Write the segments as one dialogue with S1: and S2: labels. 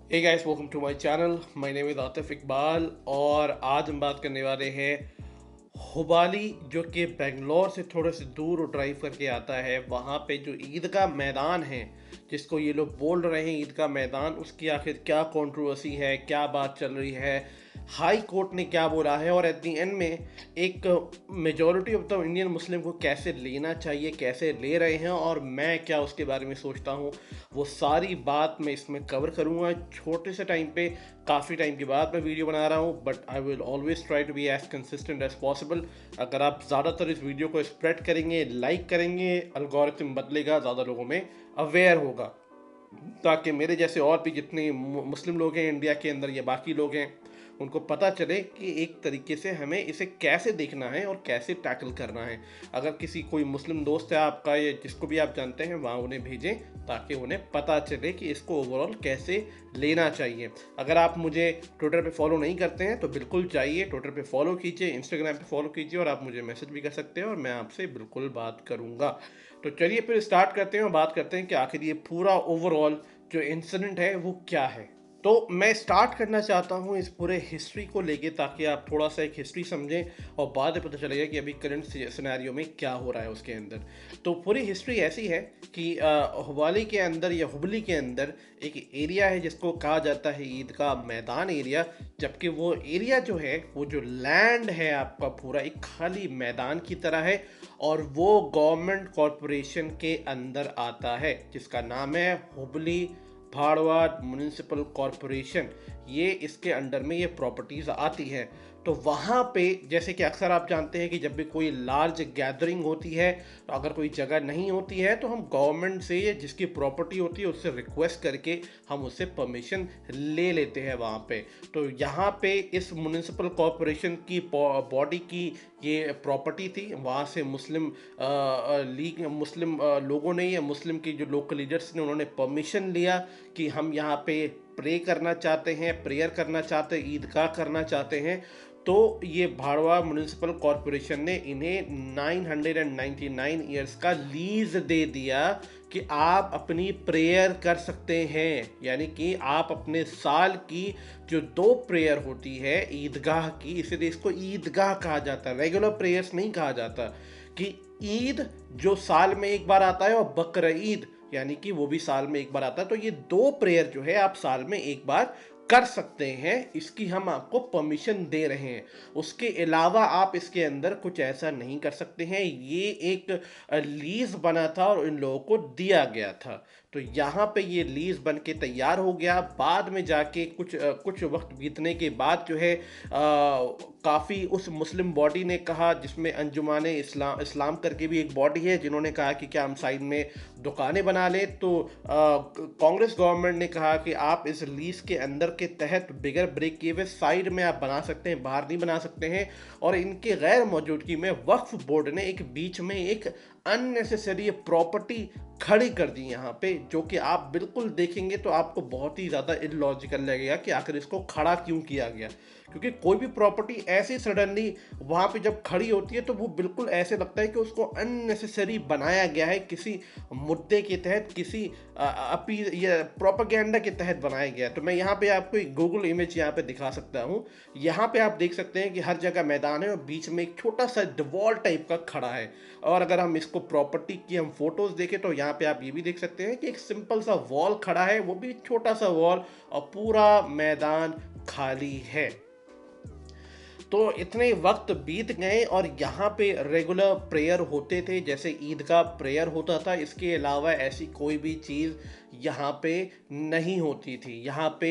S1: Hey guys, welcome to my channel. My name is Atif Iqbal और आज हम बात करने वाले हैं हुबाली, जो कि बेंगलोर से थोड़े से दूर ड्राइव करके आता है। वहाँ पे जो ईदगाह मैदान है, जिसको ये लोग बोल रहे हैं ईदगाह मैदान, उसकी आखिर क्या कंट्रोवर्सी है, क्या बात चल रही है, हाई कोर्ट ने क्या बोला है और एट द एंड में एक majority of the Indian Muslim को कैसे लेना चाहिए, कैसे ले रहे हैं और मैं क्या उसके बारे में सोचता हूँ, वो सारी बात मैं इसमें कवर करूँगा छोटे से टाइम पे। काफ़ी टाइम के बाद मैं वीडियो बना रहा हूँ, but I will always try to be as consistent as possible. अगर आप ज़्यादातर इस वीडियो को स्प्रेड करेंगे, लाइक करेंगे, एल्गोरिथम बदलेगा, ज़्यादा लोगों में अवेयर होगा, ताकि मेरे जैसे और भी जितने मुस्लिम लोग हैं इंडिया के अंदर या बाकी लोग हैं, उनको पता चले कि एक तरीके से हमें इसे कैसे देखना है और कैसे टैकल करना है। अगर किसी कोई मुस्लिम दोस्त है आपका या जिसको भी आप जानते हैं, वहाँ उन्हें भेजें ताकि उन्हें पता चले कि इसको ओवरऑल कैसे लेना चाहिए। अगर आप मुझे ट्विटर पे फॉलो नहीं करते हैं तो बिल्कुल जाइए, ट्विटर पे फॉलो कीजिए, इंस्टाग्राम पे फॉलो कीजिए और आप मुझे मैसेज भी कर सकते हैं और मैं आपसे बिल्कुल बात करूँगा। तो चलिए फिर स्टार्ट करते हैं और बात करते हैं कि आखिर ये पूरा ओवरऑल जो इंसिडेंट है वो क्या है। तो मैं स्टार्ट करना चाहता हूँ इस पूरे हिस्ट्री को लेके, ताकि आप थोड़ा सा एक हिस्ट्री समझें और बाद में पता चलेगा कि अभी करंट सिनेरियो में क्या हो रहा है उसके अंदर। तो पूरी हिस्ट्री ऐसी है कि हुबाली के अंदर या हुबली के अंदर एक एरिया है जिसको कहा जाता है ईद का मैदान एरिया। जबकि वो एरिया जो है, वो जो लैंड है आपका, पूरा एक खाली मैदान की तरह है और वो गवर्नमेंट कॉरपोरेशन के अंदर आता है, जिसका नाम है हुबली धारवाड़ म्युनिसिपल कॉरपोरेशन। ये इसके अंडर में ये प्रॉपर्टीज़ आती है। तो वहाँ पे जैसे कि अक्सर आप जानते हैं कि जब भी कोई लार्ज गैदरिंग होती है, तो अगर कोई जगह नहीं होती है तो हम गवर्नमेंट से, जिसकी प्रॉपर्टी होती है, उससे रिक्वेस्ट करके हम उससे परमिशन ले लेते हैं वहाँ पे। तो यहाँ पे इस म्युनिसिपल कॉरपोरेशन की बॉडी की ये प्रॉपर्टी थी। वहाँ से मुस्लिम लीग, मुस्लिम लोगों ने या मुस्लिम की जो लोकल लीडर्स ने, उन्होंने परमिशन लिया कि हम यहाँ पे प्रे करना चाहते हैं, प्रेयर करना चाहते हैं, ईदगाह करना चाहते हैं। तो ये भाड़वा म्युनिसिपल कॉरपोरेशन ने इन्हें 999 ईयर्स का लीज दे दिया कि आप अपनी प्रेयर कर सकते हैं। यानी कि आप अपने साल की जो 2 प्रेयर होती है ईदगाह की, इसलिए इसको ईदगाह कहा जाता है, रेगुलर प्रेयर्स नहीं कहा जाता। कि ईद जो साल में एक बार आता है और बकर ईद यानी कि वो भी साल में एक बार आता है। तो ये 2 प्रेयर जो है आप साल में एक बार कर सकते हैं, इसकी हम आपको परमिशन दे रहे हैं। उसके अलावा आप इसके अंदर कुछ ऐसा नहीं कर सकते हैं। ये एक लीज बना था और इन लोगों को दिया गया था। तो यहाँ पे ये लीज बन के तैयार हो गया। बाद में जाके कुछ वक्त बीतने के बाद जो है काफ़ी उस मुस्लिम बॉडी ने कहा, जिसमें अंजुमाने इस्लाम करके भी एक बॉडी है, जिन्होंने कहा कि क्या हम साइड में दुकानें बना लें। तो कांग्रेस गवर्नमेंट ने कहा कि आप इस लीज के अंदर के तहत बिगर ब्रेक किए हुए साइड में आप बना सकते हैं, बाहर नहीं बना सकते हैं। और इनके गैर मौजूदगी में वक्फ बोर्ड ने एक बीच में एक अननेसेसरी प्रॉपर्टी खड़ी कर दी यहाँ पे, जो कि आप बिल्कुल देखेंगे तो आपको बहुत ही ज़्यादा इलॉजिकल लगेगा कि आखिर इसको खड़ा क्यों किया गया। क्योंकि कोई भी प्रॉपर्टी ऐसी सडनली वहाँ पे जब खड़ी होती है तो वो बिल्कुल ऐसे लगता है कि उसको अननेसेसरी बनाया गया है, किसी मुद्दे के तहत, किसी अपी या प्रोपागेंडा के तहत बनाया गया है। तो मैं यहाँ पे आपको एक गूगल इमेज यहाँ पे दिखा सकता हूँ। यहाँ पे आप देख सकते हैं कि हर जगह मैदान है और बीच में एक छोटा सा वॉल टाइप का खड़ा है। और अगर हम इसको प्रॉपर्टी की हम फोटोज देखें तो यहाँ पे आप ये भी देख सकते हैं कि एक सिंपल सा वॉल खड़ा है, वो भी छोटा सा वॉल, और पूरा मैदान खाली है। तो इतने वक्त बीत गए और यहाँ पे रेगुलर प्रेयर होते थे, जैसे ईद का प्रेयर होता था। इसके अलावा ऐसी कोई भी चीज़ यहाँ पे नहीं होती थी। यहाँ पे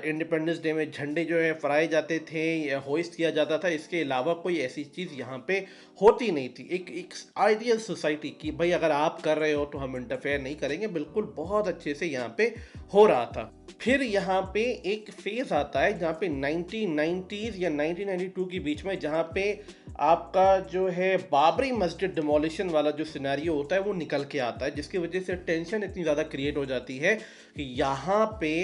S1: इंडिपेंडेंस डे में झंडे जो है फहराए जाते थे या होइस्ट किया जाता था। इसके अलावा कोई ऐसी चीज़ यहाँ पे होती नहीं थी। एक आइडियल सोसाइटी की भाई अगर आप कर रहे हो तो हम इंटरफेयर नहीं करेंगे, बिल्कुल बहुत अच्छे से यहाँ पे हो रहा था। फिर यहाँ पे एक फेज आता है जहाँ पे 1990s या 1992 के बीच में, जहाँ पे आपका जो है बाबरी मस्जिद डिमोलिशन वाला जो सिनेरियो होता है वो निकल के आता है, जिसकी वजह से टेंशन इतनी ज़्यादा क्रिएट हो जाती है कि यहाँ पे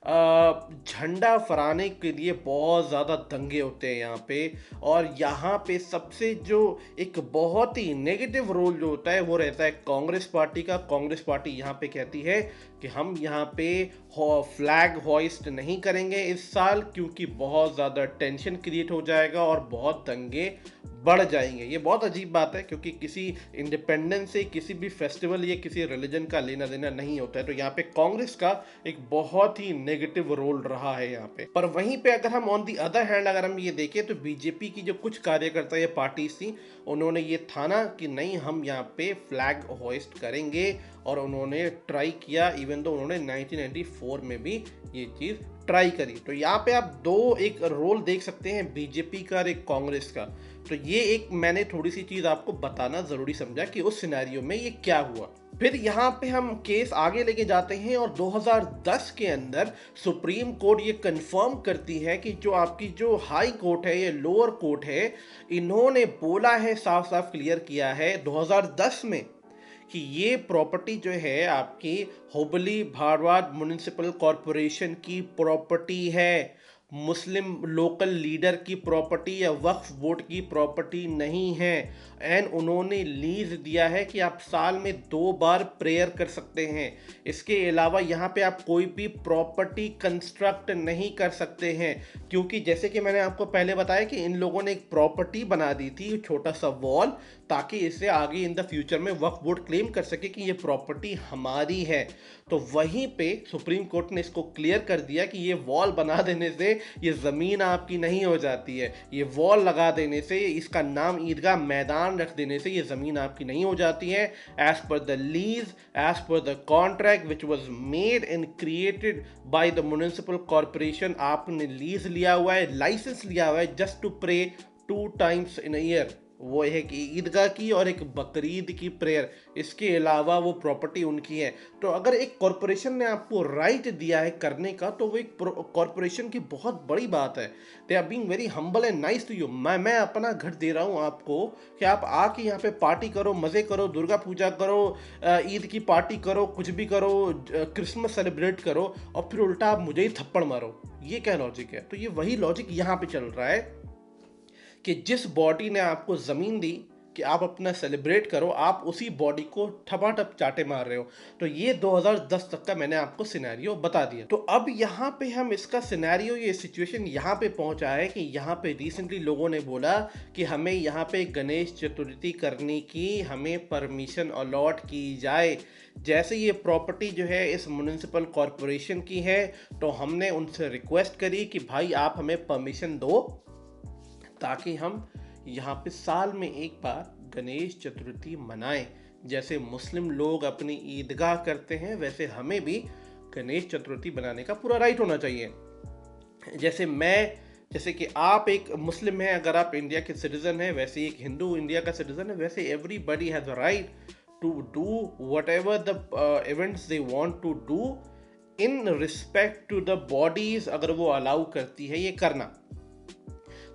S1: झंडा फहराने के लिए बहुत ज़्यादा दंगे होते हैं यहाँ पे। और यहाँ पे सबसे जो एक बहुत ही नेगेटिव रोल जो होता है वो रहता है कांग्रेस पार्टी का। कांग्रेस पार्टी यहाँ पे कहती है कि हम यहाँ पे फ्लैग होइस्ट नहीं करेंगे इस साल, क्योंकि बहुत ज़्यादा टेंशन क्रिएट हो जाएगा और बहुत दंगे बढ़ जाएंगे। ये बहुत अजीब बात है, क्योंकि किसी इंडिपेंडेंस से किसी भी फेस्टिवल या किसी रिलीजन का लेना देना नहीं होता है। तो यहाँ पे कांग्रेस का एक बहुत ही नेगेटिव रोल रहा है यहाँ पे। पर वहीं पे अगर हम ऑन दी अदर हैंड अगर हम ये देखें तो बीजेपी की जो कुछ कार्यकर्ता या पार्टी थी, उन्होंने ये ठाना कि नहीं हम यहाँ पे फ्लैग होइस्ट करेंगे, और उन्होंने ट्राई किया। इवन तो उन्होंने 1994 में भी ये चीज़ ट्राई करी। तो यहाँ पे आप दो एक रोल देख सकते हैं, बीजेपी का और एक कांग्रेस का। तो ये एक मैंने थोड़ी सी चीज़ आपको बताना ज़रूरी समझा कि उस सिनेरियो में ये क्या हुआ। फिर यहाँ पे हम केस आगे लेके जाते हैं और 2010 के अंदर सुप्रीम कोर्ट ये कंफर्म करती है कि जो आपकी जो हाई कोर्ट है, ये लोअर कोर्ट है, इन्होंने बोला है, साफ साफ क्लियर किया है 2010 में कि ये प्रॉपर्टी जो है आपकी हुबली धारवाड़ म्युनिसिपल कॉरपोरेशन की प्रॉपर्टी है, मुस्लिम लोकल लीडर की प्रॉपर्टी या वक्फ बोर्ड की प्रॉपर्टी नहीं है। एंड उन्होंने लीज दिया है कि आप साल में 2 बार प्रेयर कर सकते हैं। इसके अलावा यहाँ पे आप कोई भी प्रॉपर्टी कंस्ट्रक्ट नहीं कर सकते हैं, क्योंकि जैसे कि मैंने आपको पहले बताया कि इन लोगों ने एक प्रॉपर्टी बना दी थी, छोटा सा वॉल, ताकि इससे आगे इन द फ्यूचर में वक्फ बोर्ड क्लेम कर सके कि ये प्रॉपर्टी हमारी है। तो वहीं पे सुप्रीम कोर्ट ने इसको क्लियर कर दिया कि ये वॉल बना देने से ये ज़मीन आपकी नहीं हो जाती है, ये वॉल लगा देने से, इसका नाम ईदगाह मैदान रख देने से ये ज़मीन आपकी नहीं हो जाती है। As per the lease, as per the contract which was made and created by the municipal corporation, आपने लीज लिया हुआ है, लाइसेंस लिया हुआ है just to pray 2 times in a year. वो एक ईदगाह की और एक बकरीद की प्रेयर, इसके अलावा वो प्रॉपर्टी उनकी है। तो अगर एक कॉरपोरेशन ने आपको राइट दिया है करने का, तो वो एक कॉरपोरेशन की बहुत बड़ी बात है। They are being very humble and nice to you. मैं अपना घर दे रहा हूँ आपको कि आप आके यहाँ पे पार्टी करो, मज़े करो, दुर्गा पूजा करो, ईद की पार्टी करो, कुछ भी करो, क्रिसमस सेलिब्रेट करो, और फिर उल्टा आप मुझे ही थप्पड़ मारो। ये क्या लॉजिक है? तो ये वही लॉजिक यहाँ पे चल रहा है कि जिस बॉडी ने आपको ज़मीन दी कि आप अपना सेलिब्रेट करो, आप उसी बॉडी को ठपाठप चाटे मार रहे हो। तो ये 2010 तक का मैंने आपको सिनेरियो बता दिया। तो अब यहाँ पे हम इसका सिनेरियो, ये सिचुएशन यहाँ पे पहुँचा है कि यहाँ पे रिसेंटली लोगों ने बोला कि हमें यहाँ पे गणेश चतुर्थी करने की हमें परमिशन अलॉट की जाए। जैसे ये प्रॉपर्टी जो है इस म्युनिसिपल कॉरपोरेशन की है, तो हमने उनसे रिक्वेस्ट करी कि भाई आप हमें परमिशन दो, ताकि हम यहाँ पे साल में एक बार गणेश चतुर्थी मनाएं। जैसे मुस्लिम लोग अपनी ईदगाह करते हैं, वैसे हमें भी गणेश चतुर्थी बनाने का पूरा राइट होना चाहिए। जैसे कि आप एक मुस्लिम हैं, अगर आप इंडिया के सिटीजन हैं, वैसे एक हिंदू इंडिया का सिटीजन है, वैसे everybody has a right to do whatever the events they want to do in respect to the bodies, अगर वो अलाउ करती है ये करना।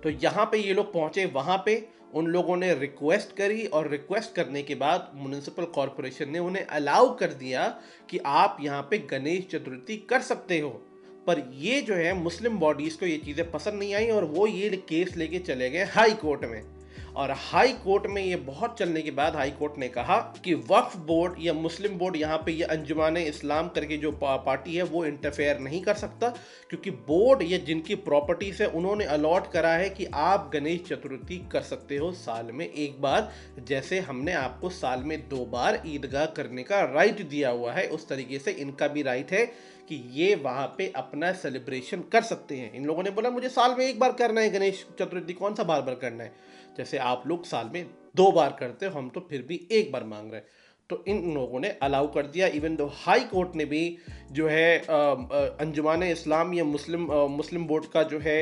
S1: तो यहाँ पे ये लोग पहुँचे, वहाँ पे उन लोगों ने रिक्वेस्ट करी, और रिक्वेस्ट करने के बाद म्युनिसिपल कॉरपोरेशन ने उन्हें अलाउ कर दिया कि आप यहाँ पे गणेश चतुर्थी कर सकते हो। पर ये जो है मुस्लिम बॉडीज़ को ये चीज़ें पसंद नहीं आई, और वो ये केस लेके चले गए हाई कोर्ट में। और हाई कोर्ट में ये बहुत चलने के बाद हाई कोर्ट ने कहा कि वक्फ बोर्ड या मुस्लिम बोर्ड, यहाँ पे ये अंजुमाने इस्लाम करके जो पार्टी है वो इंटरफेयर नहीं कर सकता, क्योंकि बोर्ड या जिनकी प्रॉपर्टीज है उन्होंने अलॉट करा है कि आप गणेश चतुर्थी कर सकते हो साल में एक बार, जैसे हमने आपको साल में 2 बार ईदगाह करने का राइट दिया हुआ है, उस तरीके से इनका भी राइट है कि ये वहाँ पे अपना सेलिब्रेशन कर सकते हैं। इन लोगों ने बोला मुझे साल में एक बार करना है गणेश चतुर्थी, कौन सा बार बार करना है? जैसे आप लोग साल में 2 बार करते हो, हम तो फिर भी एक बार मांग रहे हैं। तो इन लोगों ने अलाउ कर दिया। इवन दो हाई कोर्ट ने भी जो है अंजुमान इस्लाम या मुस्लिम बोर्ड का जो है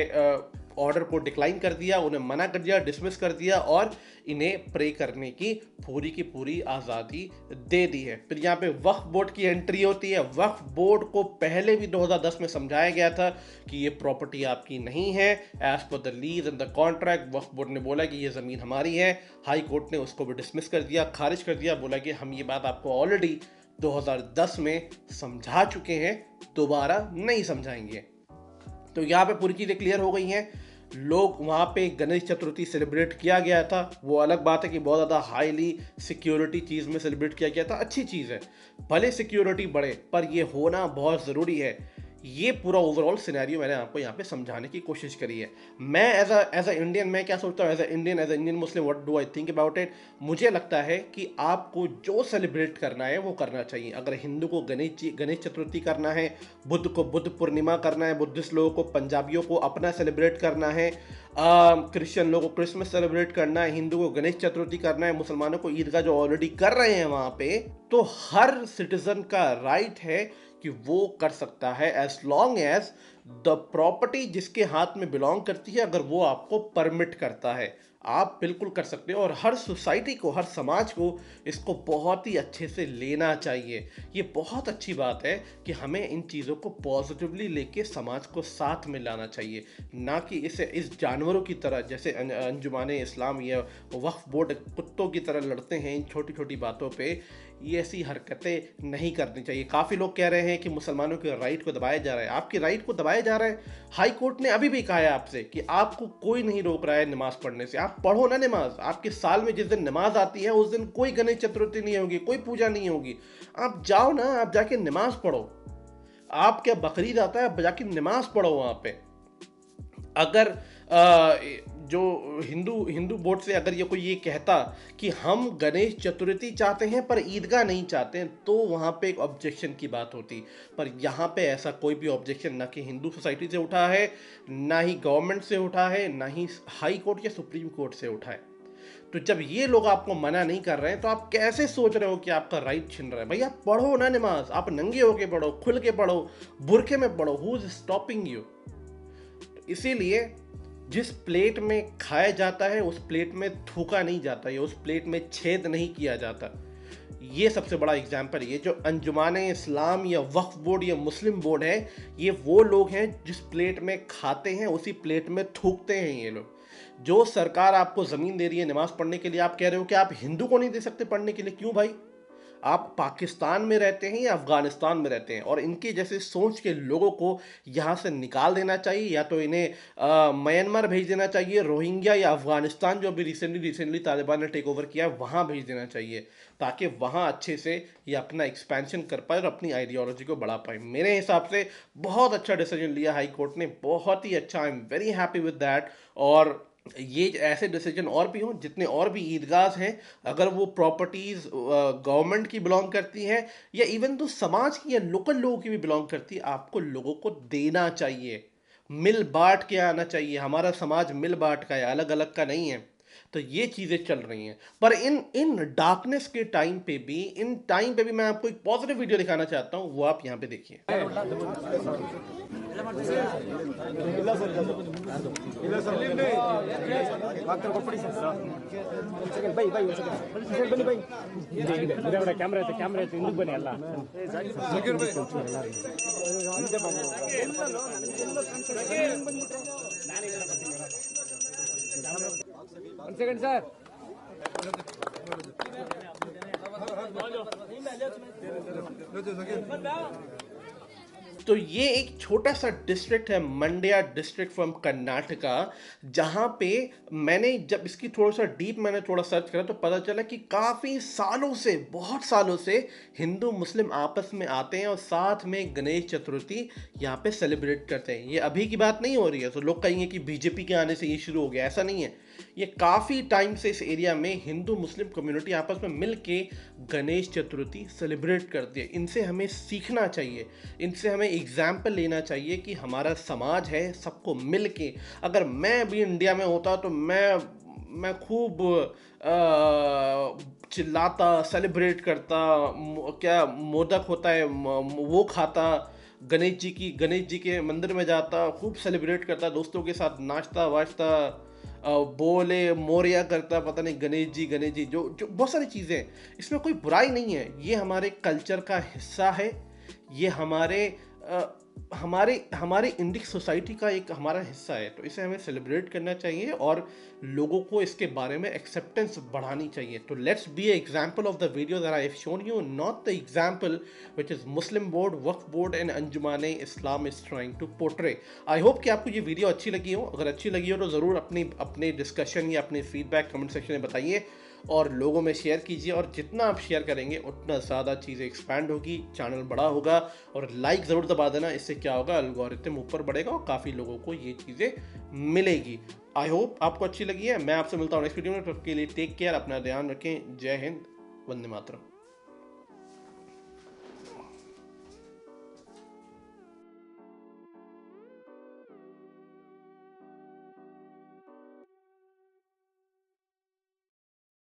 S1: ऑर्डर को डिक्लाइन कर दिया, उन्हें मना कर दिया, डिसमिस कर दिया, और इन्हें प्रे करने की पूरी आज़ादी दे दी है। फिर यहाँ पे वक्फ बोर्ड की एंट्री होती है। वक्फ बोर्ड को पहले भी 2010 में समझाया गया था कि ये प्रॉपर्टी आपकी नहीं है, as per the lease and the contract. Waqf board ने बोला कि ये ज़मीन हमारी है। हाई कोर्ट ने उसको भी डिसमिस कर दिया, खारिज कर दिया, बोला कि हम ये बात आपको ऑलरेडी 2010 में समझा चुके हैं, दोबारा नहीं समझाएंगे। तो यहाँ पे पूरी चीज़ें क्लियर हो गई हैं। लोग वहाँ पे गणेश चतुर्थी सेलिब्रेट किया गया था, वो अलग बात है कि बहुत ज़्यादा हाईली सिक्योरिटी चीज़ में सेलिब्रेट किया गया था, अच्छी चीज़ है, भले सिक्योरिटी बढ़े पर ये होना बहुत ज़रूरी है। ये पूरा ओवरऑल सिनेरियो मैंने आपको यहाँ पे समझाने की कोशिश करी है। मैं एज अ इंडियन मैं क्या सोचता हूँ, as a Indian Muslim, what do I think about it. मुझे लगता है कि आपको जो सेलिब्रेट करना है वो करना चाहिए। अगर हिंदू को गणेश चतुर्थी करना है, बुद्ध को बुद्ध पूर्णिमा करना है, बुद्धिस्ट लोगों को, पंजाबियों को अपना सेलिब्रेट करना है, क्रिश्चियन लोगों को क्रिसमस सेलिब्रेट करना है, हिंदू को गणेश चतुर्थी करना है, मुसलमानों को ईदगाह जो ऑलरेडी कर रहे हैं वहाँ पे, तो हर सिटीजन का राइट है कि वो कर सकता है, as long as the property जिसके हाथ में बिलोंग करती है अगर वो आपको परमिट करता है, आप बिल्कुल कर सकते हो। और हर सोसाइटी को, हर समाज को इसको बहुत ही अच्छे से लेना चाहिए। ये बहुत अच्छी बात है कि हमें इन चीज़ों को पॉजिटिवली लेके समाज को साथ में लाना चाहिए, ना कि इसे इस जानवरों की तरह, जैसे अंजुमाने इस्लाम या वक्फ बोर्ड कुत्तों की तरह लड़ते हैं इन छोटी छोटी बातों पे। ये ऐसी हरकतें नहीं करनी चाहिए। काफ़ी लोग कह रहे हैं कि मुसलमानों के राइट को दबाया जा रहा है। आपकी राइट को दबाया जा रहा है। हाई कोर्ट ने अभी भी कहा है आपसे कि आपको कोई नहीं रोक रहा है नमाज पढ़ने से, आप पढ़ो ना नमाज। आपके साल में जिस दिन नमाज आती है उस दिन कोई गणेश चतुर्थी नहीं होगी, कोई पूजा नहीं होगी। आप जाओ ना, आप जाके नमाज पढ़ो। आप क्या बकरीद आता है, आप जाके नमाज पढ़ो वहाँ पे। अगर जो हिंदू बोर्ड से अगर ये कोई ये कहता कि हम गणेश चतुर्थी चाहते हैं पर ईदगाह नहीं चाहते हैं, तो वहाँ पे एक ऑब्जेक्शन की बात होती। पर यहाँ पे ऐसा कोई भी ऑब्जेक्शन ना कि हिंदू सोसाइटी से उठा है, ना ही गवर्नमेंट से उठा है, ना ही हाई कोर्ट या सुप्रीम कोर्ट से उठा है। तो जब ये लोग आपको मना नहीं कर रहे हैं तो आप कैसे सोच रहे हो कि आपका राइट छिन रहा है? भाई आप पढ़ो ना नमाज, आप नंगे होके पढ़ो, खुल के पढ़ो, बुरखे में पढ़ो। Who is stopping you? इसीलिए जिस प्लेट में खाया जाता है उस प्लेट में थूका नहीं जाता, या उस प्लेट में छेद नहीं किया जाता। ये सबसे बड़ा एग्जाम्पल है। ये जो अंजुमाने इस्लाम या वक्फ बोर्ड या मुस्लिम बोर्ड है, ये वो लोग हैं जिस प्लेट में खाते हैं उसी प्लेट में थूकते हैं ये लोग। जो सरकार आपको ज़मीन दे रही है नमाज पढ़ने के लिए, आप कह रहे हो कि आप हिंदू को नहीं दे सकते पढ़ने के लिए। क्यों भाई? आप पाकिस्तान में रहते हैं या अफगानिस्तान में रहते हैं, और इनके जैसे सोच के लोगों को यहाँ से निकाल देना चाहिए, या तो इन्हें म्यांमार भेज देना चाहिए, रोहिंग्या, या अफगानिस्तान जो अभी रिसेंटली तालिबान ने टेक ओवर किया वहाँ भेज देना चाहिए, ताकि वहाँ अच्छे से ये अपना एक्सपेंशन कर पाए और अपनी आइडियोलॉजी को बढ़ा पाए। मेरे हिसाब से बहुत अच्छा डिसीजन लिया हाई कोर्ट ने, बहुत ही अच्छा। I am very happy with that. और ये ऐसे डिसीजन और भी हों, जितने और भी ईदगाह हैं, अगर वो प्रॉपर्टीज़ गवर्नमेंट की बिलोंग करती है या इवन तो समाज की या लोकल लोगों की भी बिलोंग करती है, आपको लोगों को देना चाहिए। मिल बांट के आना चाहिए। हमारा समाज मिल बांट का है, अलग अलग का नहीं है। तो ये चीज़ें चल रही हैं। पर इन इन डार्कनेस के टाइम पे भी, इन टाइम पे भी मैं आपको एक पॉजिटिव वीडियो दिखाना चाहता हूँ, वो आप यहाँ पे देखिए।
S2: ಇಲ್ಲ ಸರ್ ಡಾಕ್ಟರ್ ಕೊಪ್ಪಡಿ ಸರ್ ಒಂದು ಸೆಕೆಂಡ್ ಬೈ ಬೈ ಒಂದು ಸೆಕೆಂಡ್ ಬನ್ನಿ ಬೈ ಇದೆ ಕ್ಯಾಮ್ರಾ ಐತೆ ಹಿಂದಕ್ಕೆ ಬನ್ನಿ ಅಲ್ಲ ಸೆಕ್ಯೂರ್ ಬೈ ಹಿಂದೆ ಬನ್ನಿ ಒಂದು ಸೆಕೆಂಡ್ ಸರ್
S1: तो ये एक छोटा सा डिस्ट्रिक्ट है, मंड्या डिस्ट्रिक्ट फ्रॉम कर्नाटका, जहाँ पे मैंने जब इसकी थोड़ा सा डीप मैंने थोड़ा सर्च करा तो पता चला कि काफ़ी सालों से, बहुत सालों से हिंदू मुस्लिम आपस में आते हैं और साथ में गणेश चतुर्थी यहाँ पे सेलिब्रेट करते हैं। ये अभी की बात नहीं हो रही है तो लोग कहेंगे कि बीजेपी के आने से ये शुरू हो गया, ऐसा नहीं है। ये काफ़ी टाइम से इस एरिया में हिंदू मुस्लिम कम्युनिटी आपस में मिल के गणेश चतुर्थी सेलिब्रेट करती है। इनसे हमें सीखना चाहिए, इनसे हमें एग्जाम्पल लेना चाहिए कि हमारा समाज है, सबको मिल के। अगर मैं भी इंडिया में होता तो मैं खूब चिल्लाता, सेलिब्रेट करता, क्या मोदक होता है वो खाता, गणेश जी के मंदिर में जाता, खूब सेलिब्रेट करता, दोस्तों के साथ नाचता वाचता, बोले मोरिया करता, पता नहीं गणेश जी जो जो बहुत सारी चीज़ें हैं। इसमें कोई बुराई नहीं है, ये हमारे कल्चर का हिस्सा है, ये हमारे हमारे हमारे इंडिक सोसाइटी का एक हमारा हिस्सा है, तो इसे हमें सेलिब्रेट करना चाहिए और लोगों को इसके बारे में एक्सेप्टेंस बढ़ानी चाहिए। तो let's be example of the video that I have shown you, not the example which is Muslim board, Waqf board and Anjumane Islam is trying to portray. I hope कि आपको ये वीडियो अच्छी लगी हो। अगर अच्छी लगी हो तो ज़रूर अपने डिस्कशन या अपने फीडबैक कमेंट सेक्शन में बताइए और लोगों में शेयर कीजिए। और जितना आप शेयर करेंगे उतना ज़्यादा चीज़ें एक्सपैंड होगी, चैनल बड़ा होगा। और लाइक ज़रूर दबा देना, इससे क्या होगा, एल्गोरिथम ऊपर बढ़ेगा और काफ़ी लोगों को ये चीज़ें मिलेगी। आई होप आपको अच्छी लगी है। मैं आपसे मिलता हूँ नेक्स्ट वीडियो में, तब के लिए टेक केयर, अपना ध्यान रखें। जय हिंद, वंदे मातरम।